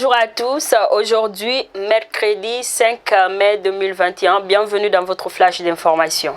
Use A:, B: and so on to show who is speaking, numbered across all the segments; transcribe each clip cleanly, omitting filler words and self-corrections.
A: Bonjour à tous, aujourd'hui mercredi 5 mai 2021, bienvenue dans votre flash d'information.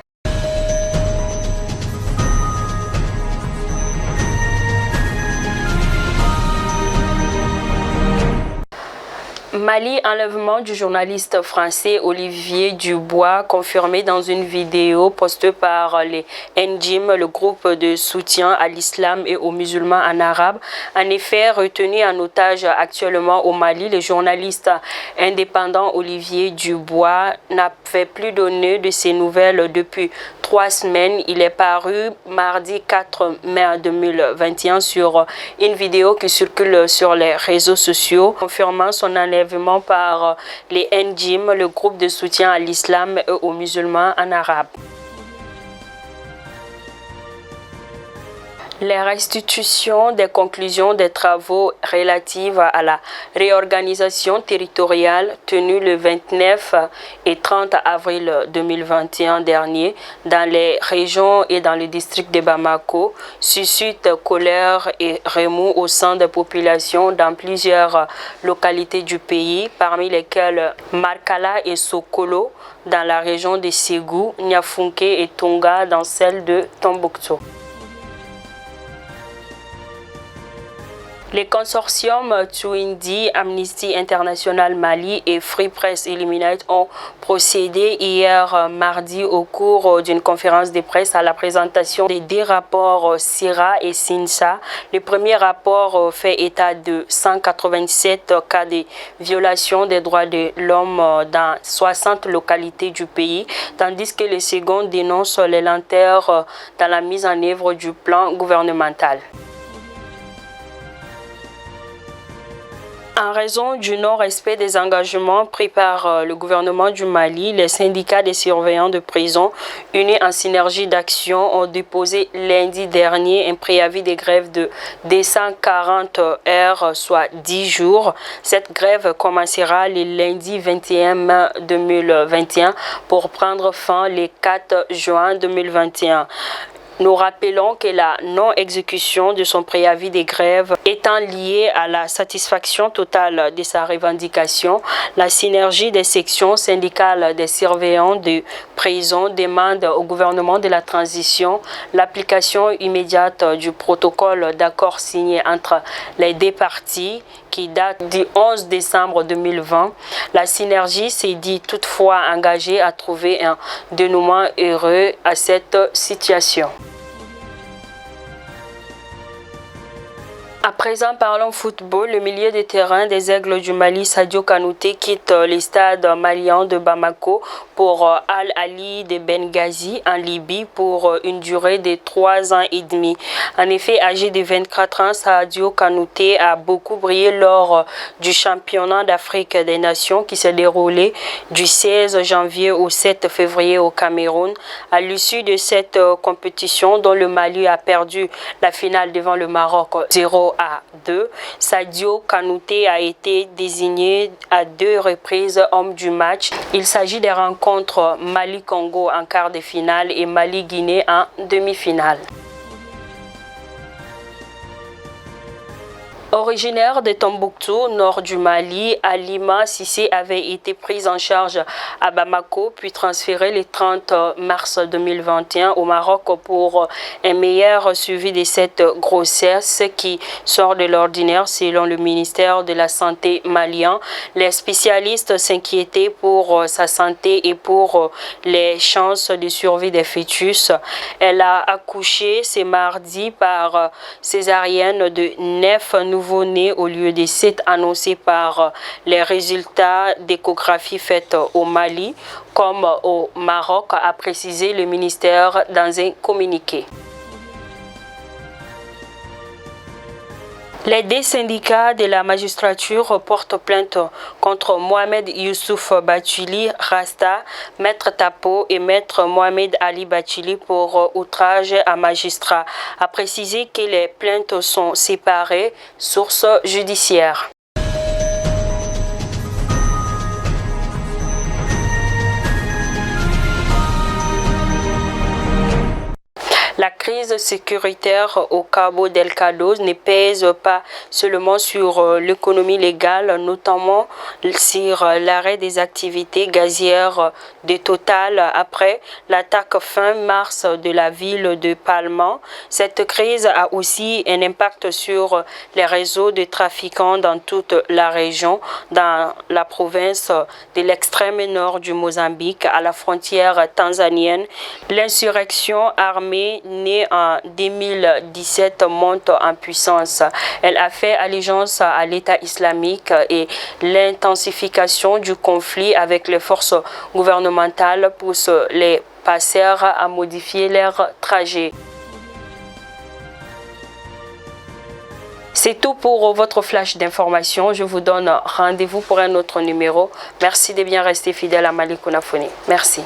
A: Mali, enlèvement du journaliste français Olivier Dubois, confirmé dans une vidéo postée par les NJIM, le groupe de soutien à l'islam et aux musulmans en arabe. En effet, retenu en otage actuellement au Mali, le journaliste indépendant Olivier Dubois n'avait plus donné de ses nouvelles depuis 3 semaines. Il est paru mardi 4 mai 2021 sur une vidéo qui circule sur les réseaux sociaux, confirmant son enlèvement par les NJIM, le groupe de soutien à l'islam et aux musulmans en arabe. Les restitutions des conclusions des travaux relatifs à la réorganisation territoriale tenus le 29 et 30 avril 2021 dernier dans les régions et dans le district de Bamako suscitent colère et remous au sein des populations dans plusieurs localités du pays, parmi lesquelles Markala et Sokolo dans la région de Ségou, Niafunké et Tonga dans celle de Tombouctou. Les consortiums Twindi, Amnesty International Mali et Free Press Illuminate ont procédé hier mardi au cours d'une conférence de presse à la présentation des 2 rapports SIRA et SINSA. Le premier rapport fait état de 187 cas de violation des droits de l'homme dans 60 localités du pays, tandis que le second dénonce les lenteurs dans la mise en œuvre du plan gouvernemental. En raison du non-respect des engagements pris par le gouvernement du Mali, les syndicats des surveillants de prison unis en synergie d'action ont déposé lundi dernier un préavis de grève de 240 heures, soit 10 jours. Cette grève commencera le lundi 21 mai 2021 pour prendre fin le 4 juin 2021. Nous rappelons que la non-exécution de son préavis de grève étant liée à la satisfaction totale de sa revendication, la synergie des sections syndicales des surveillants de prison demande au gouvernement de la transition l'application immédiate du protocole d'accord signé entre les 2 parties qui date du 11 décembre 2020. La synergie s'est dit toutefois engagée à trouver un dénouement heureux à cette situation. À présent, parlons football. Le milieu de terrain des Aigles du Mali, Sadio Kanouté, quitte les stades maliens de Bamako pour Al Ahly de Benghazi en Libye pour une durée de 3 ans et demi. En effet, âgé de 24 ans, Sadio Kanouté a beaucoup brillé lors du championnat d'Afrique des Nations qui s'est déroulé du 16 janvier au 7 février au Cameroun. À l'issue de cette compétition, dont le Mali a perdu la finale devant le Maroc 0-2, Sadio Kanouté a été désigné à 2 reprises homme du match. Il s'agit des rencontres Mali-Congo en quart de finale et Mali-Guinée en demi-finale. Originaire de Tombouctou, nord du Mali, Halima Cissé avait été prise en charge à Bamako puis transférée le 30 mars 2021 au Maroc pour un meilleur suivi de cette grossesse qui sort de l'ordinaire selon le ministère de la Santé malien. Les spécialistes s'inquiétaient pour sa santé et pour les chances de survie des fœtus. Elle a accouché ce mardi par césarienne de 9 nouveau-nés au lieu des 7 annoncés par les résultats d'échographie faites au Mali comme au Maroc, a précisé le ministère dans un communiqué. Les 2 syndicats de la magistrature portent plainte contre Mohamed Youssouf Bathily Rasta, Maître Tapo et Maître Mohamed Ali Bathily pour outrage à magistrat. A précisé que les plaintes sont séparées, source judiciaire. La crise sécuritaire au Cabo Delgado ne pèse pas seulement sur l'économie légale, notamment sur l'arrêt des activités gazières de Total après l'attaque fin mars de la ville de Palma. Cette crise a aussi un impact sur les réseaux de trafiquants dans toute la région, dans la province de l'extrême nord du Mozambique, à la frontière tanzanienne. L'insurrection armée née en 2017 monte en puissance. Elle a fait allégeance à l'État islamique et l'intensification du conflit avec les forces gouvernementales pousse les passeurs à modifier leur trajet. C'est tout pour votre flash d'information. Je vous donne rendez-vous pour un autre numéro. Merci de bien rester fidèle à Malick Konafoni. Merci.